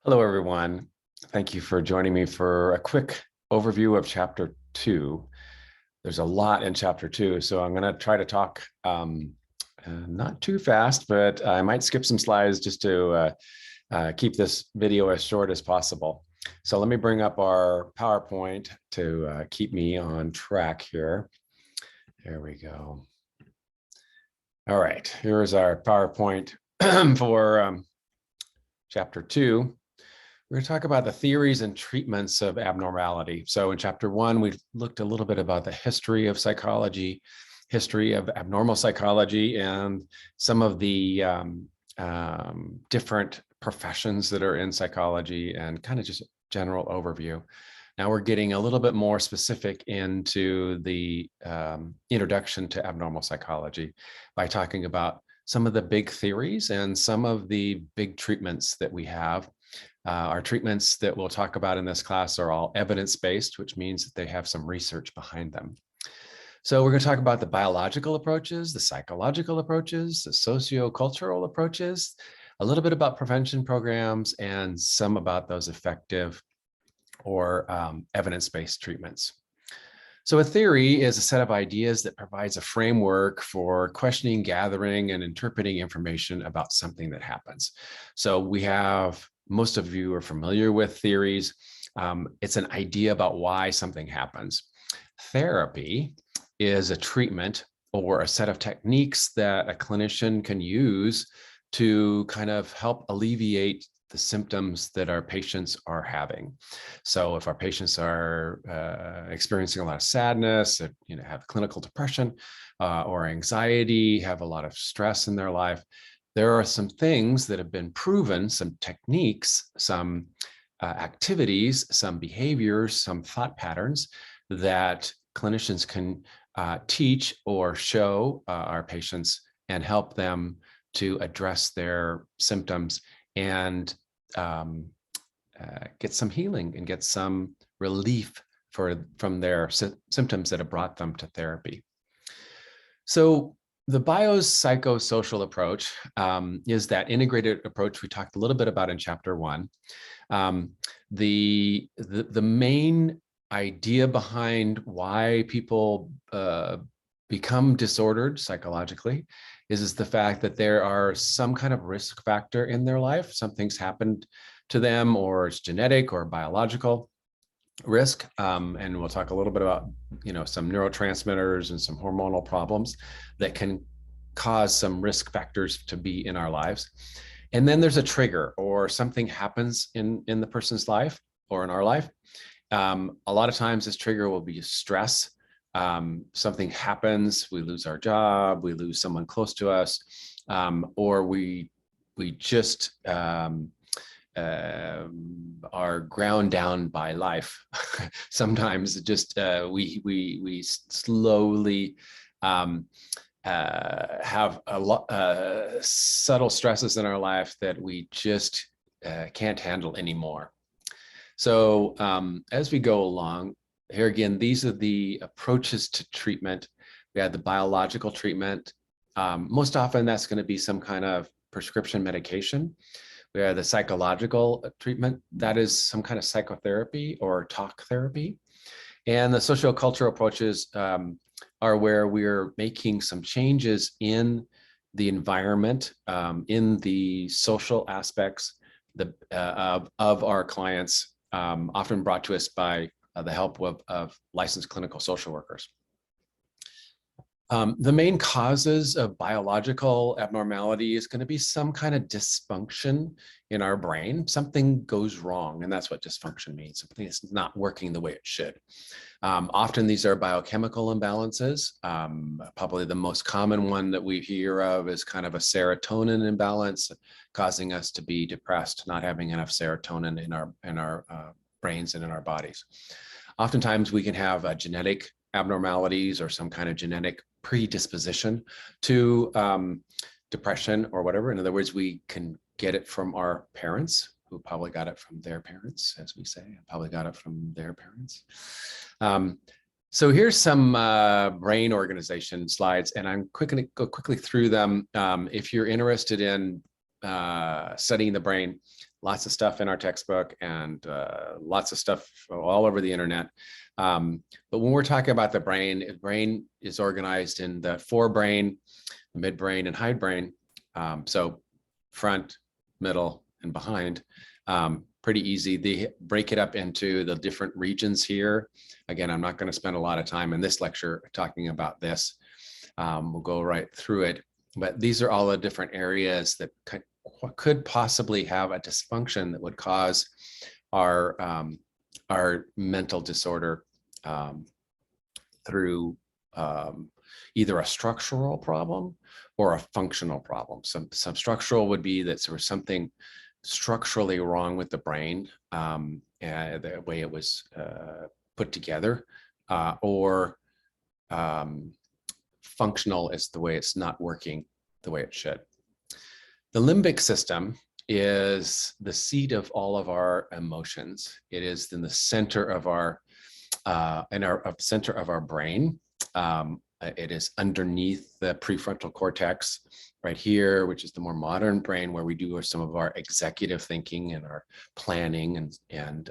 Hello, everyone. Thank you for joining me for a quick overview of Chapter 2. There's a lot in Chapter 2, so I'm going to try to talk not too fast, but I might skip some slides just to keep this video as short as possible. So let me bring up our PowerPoint to keep me on track here. There we go. All right, here's our PowerPoint for Chapter 2. We're going to talk about the theories and treatments of abnormality. So in Chapter 1, we looked a little bit about the history of psychology, history of abnormal psychology, and some of the different professions that are in psychology, and kind of just a general overview. Now we're getting a little bit more specific into the introduction to abnormal psychology by talking about some of the big theories and some of the big treatments that we have. Our treatments that we'll talk about in this class are all evidence-based, which means that they have some research behind them. So we're going to talk about the biological approaches, the psychological approaches, the socio-cultural approaches, a little bit about prevention programs, and some about those effective or evidence-based treatments. So a theory is a set of ideas that provides a framework for questioning, gathering, and interpreting information about something that happens. So we have, most of you are familiar with theories. It's an idea about why something happens. Therapy is a treatment or a set of techniques that a clinician can use to kind of help alleviate the symptoms that our patients are having. So if our patients are experiencing a lot of sadness, have clinical depression or anxiety, have a lot of stress in their life, there are some things that have been proven, some techniques, some activities, some behaviors, some thought patterns that clinicians can teach or show our patients and help them to address their symptoms and get some healing and get some relief from their symptoms that have brought them to therapy. So the biopsychosocial approach is that integrated approach we talked a little bit about in Chapter 1. The main idea behind why people become disordered psychologically is the fact that there are some kind of risk factor in their life. Something's happened to them, or it's genetic or biological risk. And we'll talk a little bit about, some neurotransmitters and some hormonal problems that can cause some risk factors to be in our lives. And then there's a trigger, or something happens in the person's life or in our life. A lot of times this trigger will be stress. Something happens, we lose our job, we lose someone close to us, or we just are ground down by life. Sometimes just we slowly have a lot subtle stresses in our life that we just can't handle anymore. So as we go along, here again, these are the approaches to treatment. We have the biological treatment. Most often that's going to be some kind of prescription medication. We have the psychological treatment. That is some kind of psychotherapy or talk therapy. And the sociocultural approaches are where we're making some changes in the environment, in the social aspects of our clients, often brought to us by the help of licensed clinical social workers. The main causes of biological abnormality is going to be some kind of dysfunction in our brain. Something goes wrong, and that's what dysfunction means. Something is not working the way it should. Often these are biochemical imbalances. Probably the most common one that we hear of is kind of a serotonin imbalance, causing us to be depressed, not having enough serotonin in our brains and in our bodies. Oftentimes we can have genetic abnormalities or some kind of genetic predisposition to depression or whatever. In other words, we can get it from our parents, who probably got it from their parents, as we say, probably got it from their parents. So here's some brain organization slides, and I'm go quickly through them. If you're interested in studying the brain, lots of stuff in our textbook and lots of stuff all over the internet. But when we're talking about the brain is organized in the forebrain, midbrain, and hindbrain. So front, middle, and behind. Pretty easy. They break it up into the different regions here. Again, I'm not going to spend a lot of time in this lecture talking about this. We'll go right through it. But these are all the different areas that could possibly have a dysfunction that would cause our mental disorder through either a structural problem or a functional problem. Some structural would be that there was something structurally wrong with the brain, and the way it was put together, or functional is the way it's not working the way it should. The limbic system is the seat of all of our emotions. It is in the center of our center of our brain. It is underneath the prefrontal cortex right here, which is the more modern brain where we do some of our executive thinking and our planning and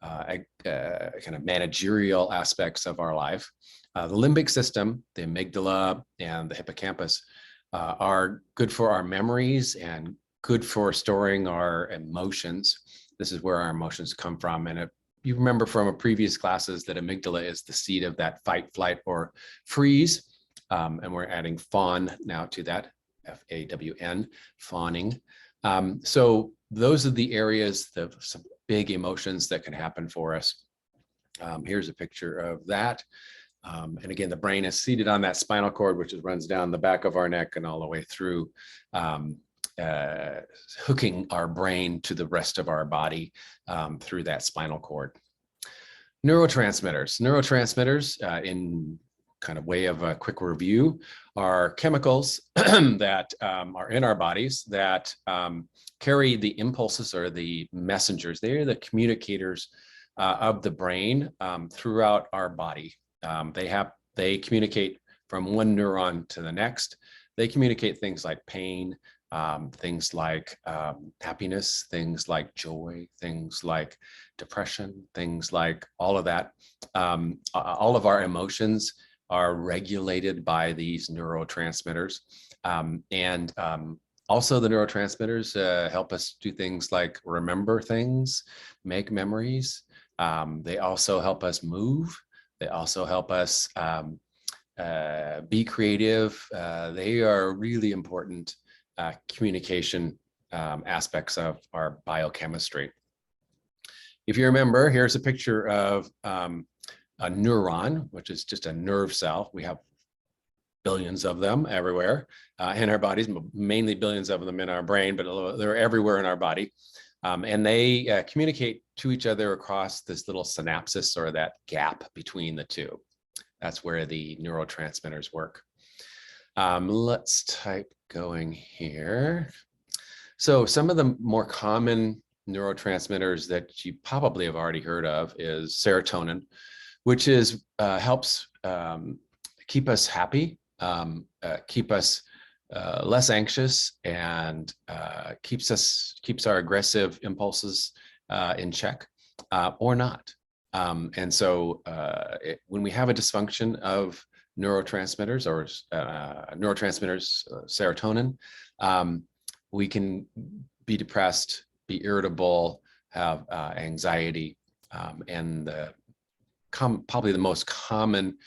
kind of managerial aspects of our life. The limbic system, the amygdala and the hippocampus are good for our memories and good for storing our emotions. This is where our emotions come from. And you remember from a previous classes that amygdala is the seat of that fight, flight, or freeze. And we're adding fawn now to that, F-A-W-N, fawning. So those are the areas of some big emotions that can happen for us. Here's a picture of that. And again, the brain is seated on that spinal cord, which runs down the back of our neck and all the way through, hooking our brain to the rest of our body through that spinal cord. Neurotransmitters. Neurotransmitters, in kind of way of a quick review, are chemicals that are in our bodies that carry the impulses or the messengers. They are the communicators of the brain throughout our body. They communicate from one neuron to the next. They communicate things like pain, things like happiness, things like joy, things like depression, things like all of that. All of our emotions are regulated by these neurotransmitters. Also the neurotransmitters help us do things like remember things, make memories. They also help us move. They also help us be creative. They are really important communication aspects of our biochemistry. If you remember, here's a picture of a neuron, which is just a nerve cell. We have billions of them everywhere in our bodies, mainly billions of them in our brain, but they're everywhere in our body. And they communicate to each other across this little synapses, or that gap between the two. That's where the neurotransmitters work. Let's type going here. So some of the more common neurotransmitters that you probably have already heard of is serotonin, which is helps keep us happy, keep us less anxious, and keeps our aggressive impulses in check, or not. And so when we have a dysfunction of neurotransmitters or serotonin, we can be depressed, be irritable, have anxiety, and probably the most common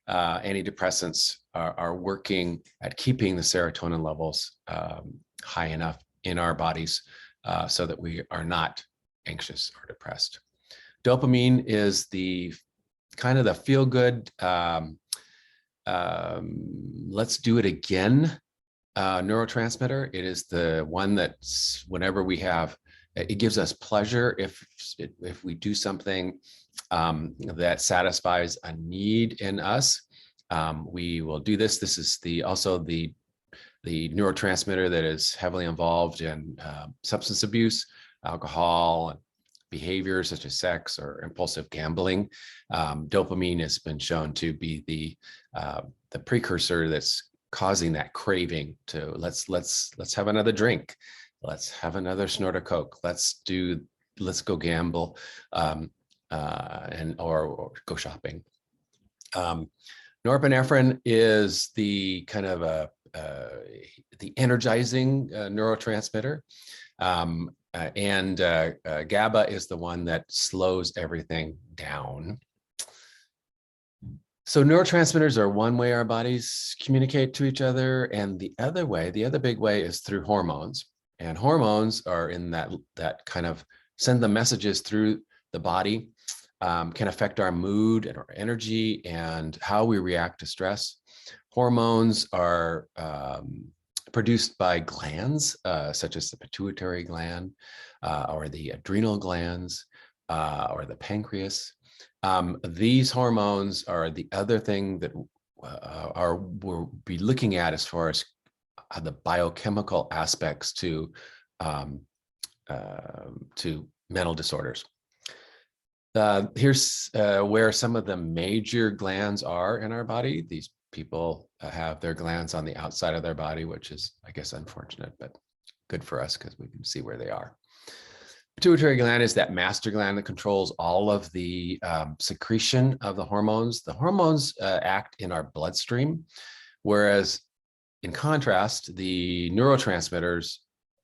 antidepressants are working at keeping the serotonin levels high enough in our bodies so that we are not anxious or depressed. Dopamine is the kind of the feel-good, let's do it again neurotransmitter. It is the one that's whenever we have, it gives us pleasure if we do something that satisfies a need in us. We will do this. This is also the neurotransmitter that is heavily involved in substance abuse, alcohol, and behaviors such as sex or impulsive gambling. Dopamine has been shown to be the precursor that's causing that craving to let's have another drink. Let's have another snort of Coke. Let's go gamble, or go shopping. Norepinephrine is the kind of the energizing neurotransmitter. GABA is the one that slows everything down. So neurotransmitters are one way our bodies communicate to each other. And the other big way is through hormones. And hormones are in that kind of send the messages through the body, can affect our mood and our energy and how we react to stress. Hormones are produced by glands, such as the pituitary gland, or the adrenal glands, or the pancreas. These hormones are the other thing that we'll be looking at as far as the biochemical aspects to mental disorders. Here's where some of the major glands are in our body. These people have their glands on the outside of their body, which is, I guess, unfortunate, but good for us because we can see where they are. Pituitary gland is that master gland that controls all of the secretion of the hormones. The hormones act in our bloodstream, whereas in contrast, the neurotransmitters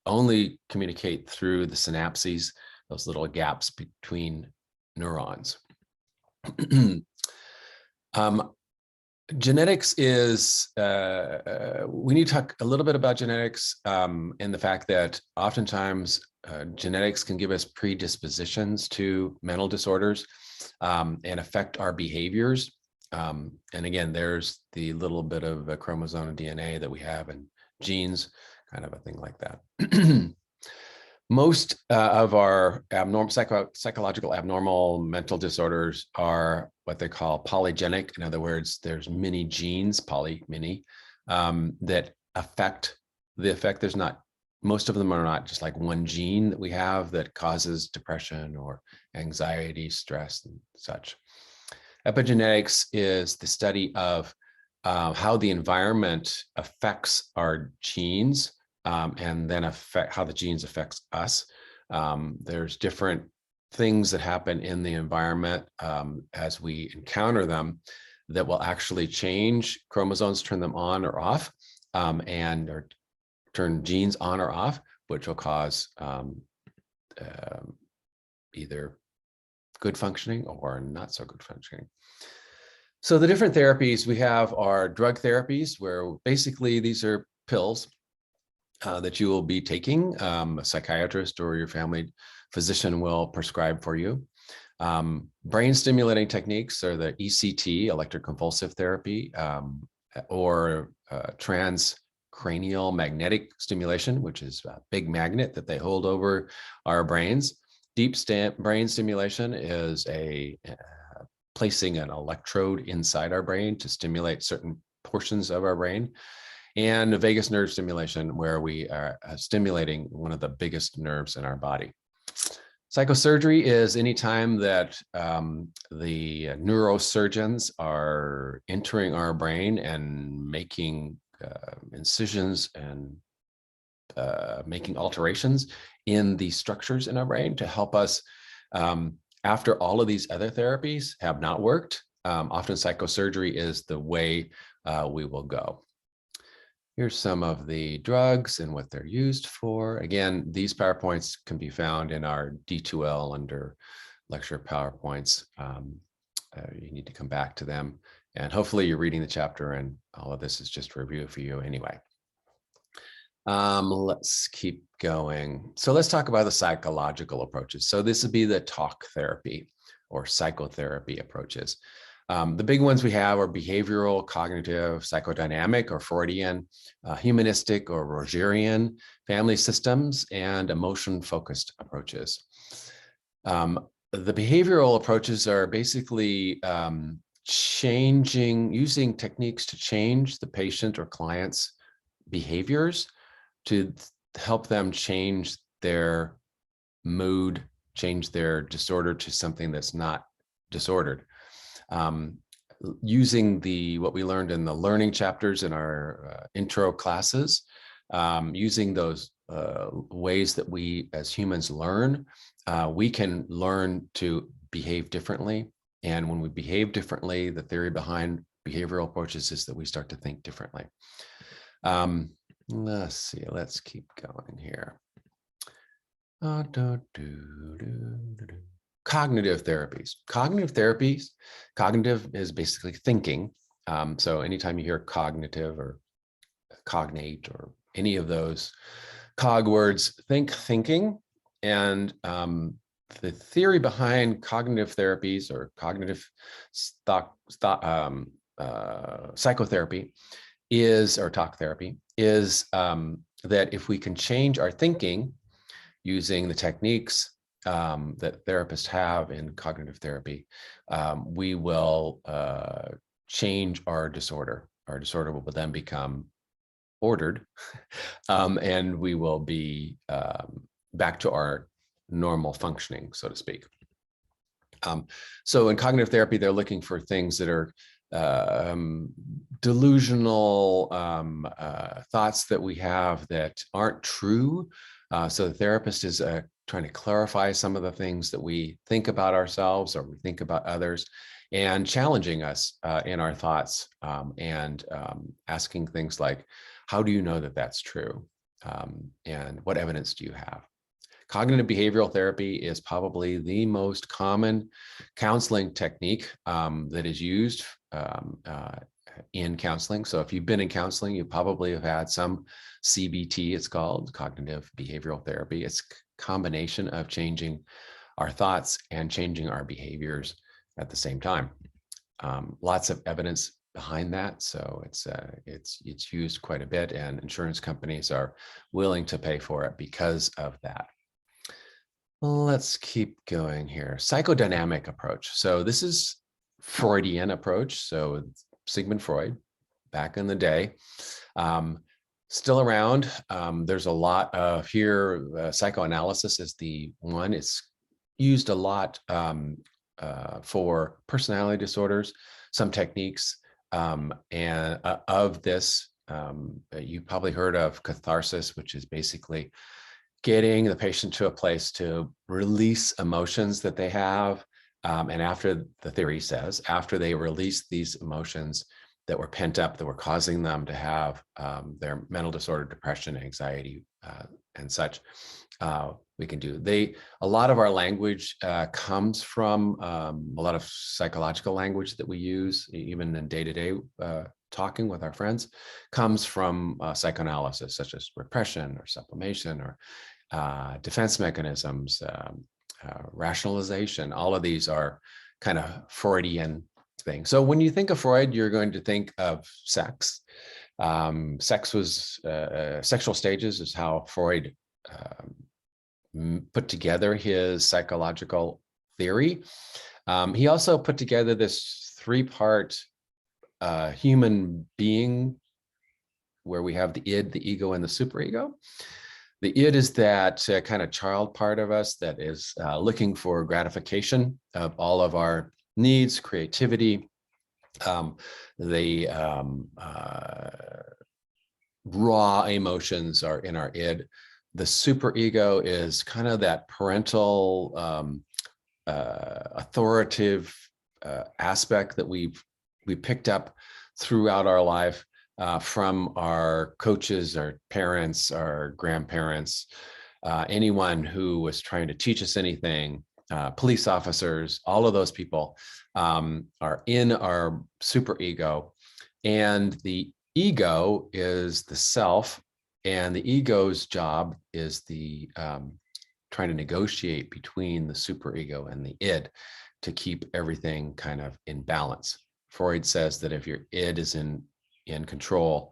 only communicate through the synapses, those little gaps between neurons. Genetics is, we need to talk a little bit about genetics, and the fact that oftentimes genetics can give us predispositions to mental disorders and affect our behaviors. And again, there's the little bit of a chromosome and DNA that we have and genes, kind of a thing like that. Most of our psychological abnormal mental disorders are what they call polygenic. In other words, there's many genes, many, that affect the effect. There's not, most of them are not just like one gene that we have that causes depression or anxiety, stress, and such. Epigenetics is the study of how the environment affects our genes, and then how the genes affects us. There's different things that happen in the environment as we encounter them that will actually change chromosomes, turn them on or off, or turn genes on or off, which will cause either good functioning or not so good functioning. So the different therapies we have are drug therapies, where basically these are pills that you will be taking. A psychiatrist or your family physician will prescribe for you. Brain stimulating techniques are the ECT, electroconvulsive therapy, or transcranial magnetic stimulation, which is a big magnet that they hold over our brains. Deep brain stimulation is placing an electrode inside our brain to stimulate certain portions of our brain. And vagus nerve stimulation, where we are stimulating one of the biggest nerves in our body. Psychosurgery is any time that the neurosurgeons are entering our brain and making incisions and making alterations in the structures in our brain to help us, after all of these other therapies have not worked. Often psychosurgery is the way we will go. Here's some of the drugs and what they're used for. Again, these PowerPoints can be found in our D2L under lecture PowerPoints. You need to come back to them. And hopefully you're reading the chapter and all of this is just a review for you anyway. Let's keep going. So let's talk about the psychological approaches. So this would be the talk therapy or psychotherapy approaches. The big ones we have are behavioral, cognitive, psychodynamic or Freudian, humanistic or Rogerian, family systems, and emotion-focused approaches. The behavioral approaches are basically using techniques to change the patient or client's behaviors to help them change their mood, change their disorder to something that's not disordered. Using what we learned in the learning chapters in our intro classes, using those ways that we as humans learn. We can learn to behave differently. And when we behave differently, the theory behind behavioral approaches is that we start to think differently. Let's see, let's keep going here. Cognitive therapies. Cognitive is basically thinking. So anytime you hear cognitive or cognate or any of those cog words, think thinking. And the theory behind cognitive therapies or cognitive psychotherapy is, or talk therapy, is that if we can change our thinking using the techniques that therapists have in cognitive therapy, we will change our disorder. Our disorder will then become ordered, and we will be back to our normal functioning, so to speak. So in cognitive therapy, they're looking for things that are delusional thoughts that we have that aren't true. So the therapist is trying to clarify some of the things that we think about ourselves or we think about others, and challenging us in our thoughts, and asking things like, how do you know that that's true? And what evidence do you have? Cognitive behavioral therapy is probably the most common counseling technique that is used in counseling. So if you've been in counseling, you probably have had some CBT, it's called cognitive behavioral therapy. It's a combination of changing our thoughts and changing our behaviors at the same time. Lots of evidence behind that. So it's used quite a bit, and insurance companies are willing to pay for it because of that. Let's keep going here. Psychodynamic approach. So this is Freudian approach. So Sigmund Freud, back in the day, still around. There's a lot of here. Psychoanalysis is the one. It's used a lot for personality disorders. Some techniques and of this, you probably heard of catharsis, which is basically getting the patient to a place to release emotions that they have. And after, the theory says, after they release these emotions that were pent up, that were causing them to have their mental disorder, depression, anxiety, and such, we can do. A lot of our language comes from a lot of psychological language that we use, even in day-to-day talking with our friends, comes from psychoanalysis, such as repression or sublimation or defense mechanisms, rationalization. All of these are kind of Freudian things. So when you think of Freud, you're going to think of sex. Sex was sexual stages is how Freud put together his psychological theory. He also put together this three-part human being where we have the id, the ego, and the superego. The id is that kind of child part of us that is looking for gratification of all of our needs, creativity. Raw emotions are in our id. The superego is kind of that parental, authoritative aspect that we picked up throughout our life. From our coaches, our parents, our grandparents, anyone who was trying to teach us anything, police officers, all of those people are in our superego. And the ego is the self, and the ego's job is the trying to negotiate between the superego and the id to keep everything kind of in balance. Freud says that if your id is in control,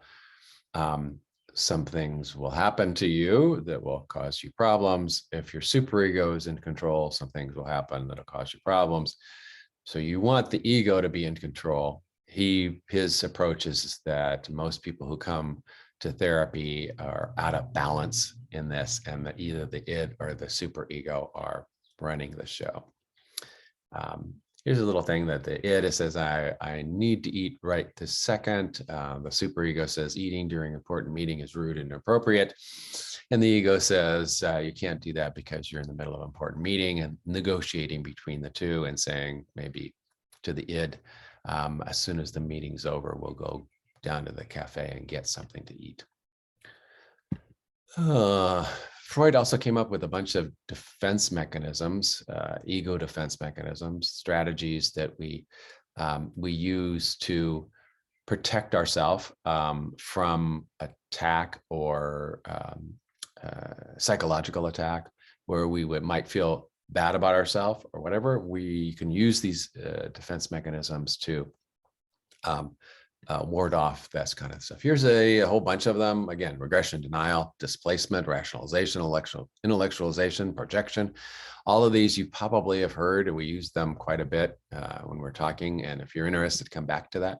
some things will happen to you that will cause you problems. If your superego is in control, some things will happen that'll cause you problems. So you want the ego to be in control. His approach is that most people who come to therapy are out of balance in this, and that either the id or the superego are running the show. here's a little thing that the id says, I need to eat right this second. The superego says eating during important meeting is rude and inappropriate. And the ego says, you can't do that because you're in the middle of an important meeting, and negotiating between the two and saying maybe to the id, as soon as the meeting's over, we'll go down to the cafe and get something to eat. Freud also came up with a bunch of defense mechanisms, ego defense mechanisms, strategies that we use to protect ourselves from attack or psychological attack, where we might feel bad about ourselves or whatever. We can use these defense mechanisms to ward off this kind of stuff. Here's a whole bunch of them. Again, regression, denial, displacement, rationalization, intellectualization, projection. All of these you probably have heard, and we use them quite a bit when we're talking. And if you're interested, come back to that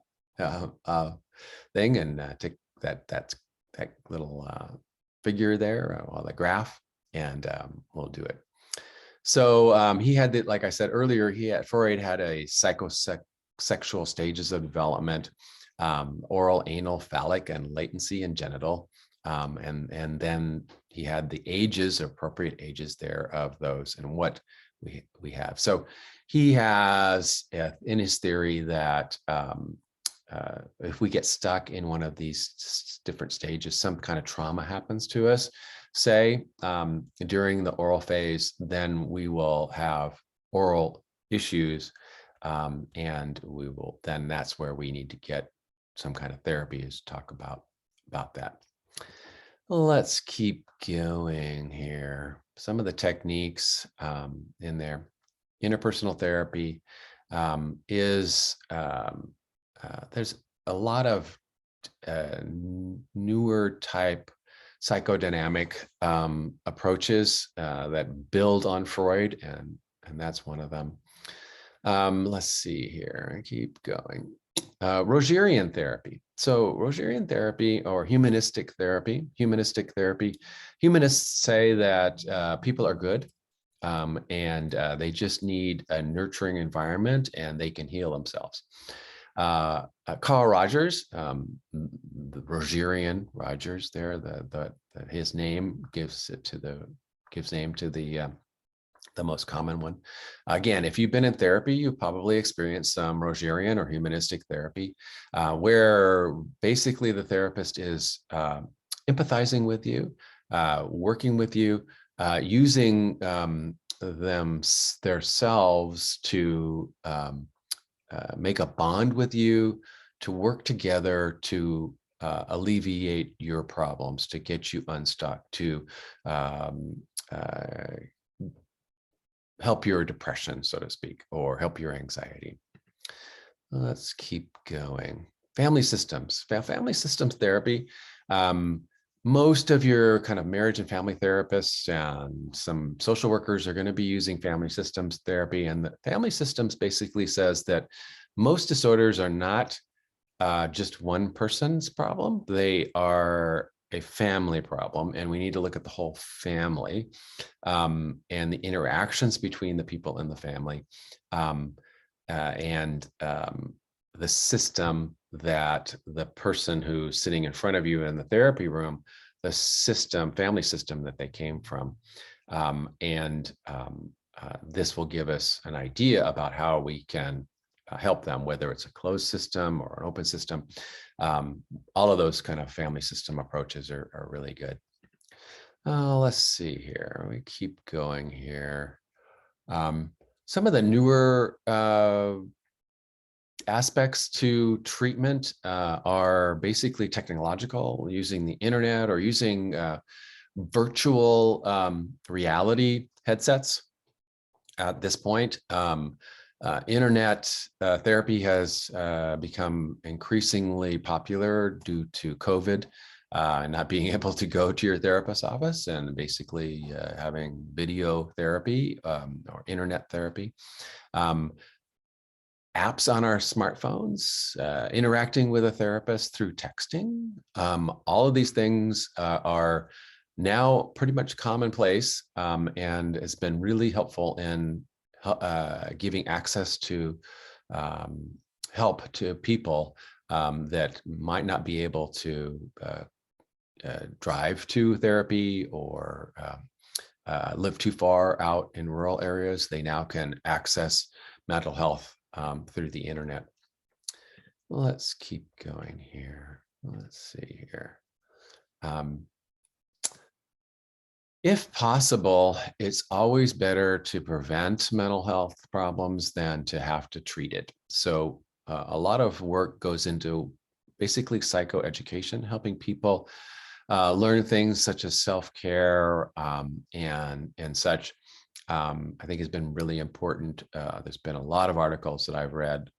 thing and take that little figure there, the graph, and we'll do it. So he had that, like I said earlier, Freud had a psychosexual stages of development, oral, anal, phallic, and latency and genital. And then he had the ages, appropriate ages there of those and what we have. So he has in his theory that if we get stuck in one of these different stages, some kind of trauma happens to us, say during the oral phase, then we will have oral issues. And then that's where we need to get some kind of therapy, is talk about that. Let's keep going here. Some of the techniques in there. Interpersonal therapy is, there's a lot of newer type psychodynamic approaches that build on Freud, and that's one of them. Let's see here, I keep going. Rogerian therapy. So Rogerian therapy, or humanistic therapy, humanists say that people are good and they just need a nurturing environment and they can heal themselves. Carl Rogers, the Rogerian Rogers there, his name gives name to the most common one. Again, if you've been in therapy, you've probably experienced some Rogerian or humanistic therapy, where basically the therapist is empathizing with you, working with you, using themselves to make a bond with you, to work together to alleviate your problems, to get you unstuck, to help your depression, so to speak, or help your anxiety. Let's keep going. Family systems. Family systems therapy. Most of your kind of marriage and family therapists and some social workers are going to be using family systems therapy. And the family systems basically says that most disorders are not just one person's problem. They are a family problem, and we need to look at the whole family and the interactions between the people in the family, and the system that the person who's sitting in front of you in the therapy room, the family system that they came from. This will give us an idea about how we can help them, whether it's a closed system or an open system. All of those kind of family system approaches are really good. Let's see here. We keep going here. Some of the newer aspects to treatment are basically technological, using the internet or using virtual reality headsets at this point. Internet therapy has become increasingly popular due to COVID, not being able to go to your therapist's office, and basically having video therapy or internet therapy. Apps on our smartphones, interacting with a therapist through texting. All of these things are now pretty much commonplace, and it's been really helpful in giving access to help to people that might not be able to drive to therapy or live too far out in rural areas. They now can access mental health through the internet. Let's keep going here. Let's see here. If possible, it's always better to prevent mental health problems than to have to treat it. So a lot of work goes into basically psychoeducation, helping people learn things such as self-care and such. I think has been really important. There's been a lot of articles that I've read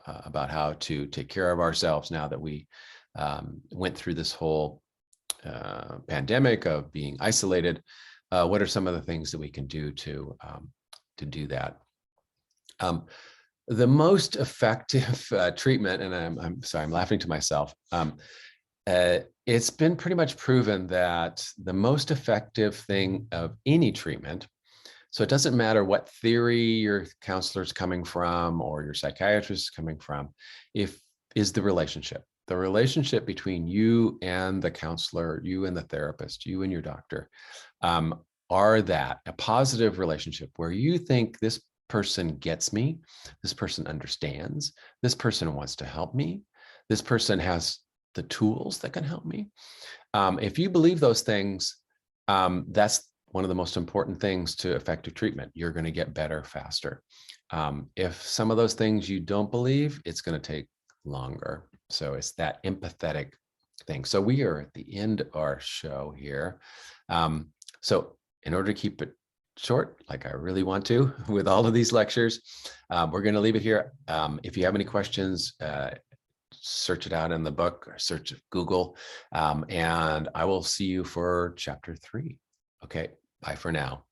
about how to take care of ourselves now that we went through this whole pandemic of being isolated. What are some of the things that we can do to do that? The most effective treatment, and I'm sorry, I'm laughing to myself. It's been pretty much proven that the most effective thing of any treatment, so it doesn't matter what theory your counselor is coming from or your psychiatrist is coming from, is the relationship. The relationship between you and the counselor, you and the therapist, you and your doctor, are that a positive relationship where you think this person gets me, this person understands, this person wants to help me, this person has the tools that can help me. If you believe those things, that's one of the most important things to effective treatment. You're going to get better faster. If some of those things you don't believe, it's going to take longer. So it's that empathetic thing. So we are at the end of our show here. So in order to keep it short, like I really want to with all of these lectures, we're going to leave it here. If you have any questions, search it out in the book or search Google, and I will see you for chapter 3. Okay, bye for now.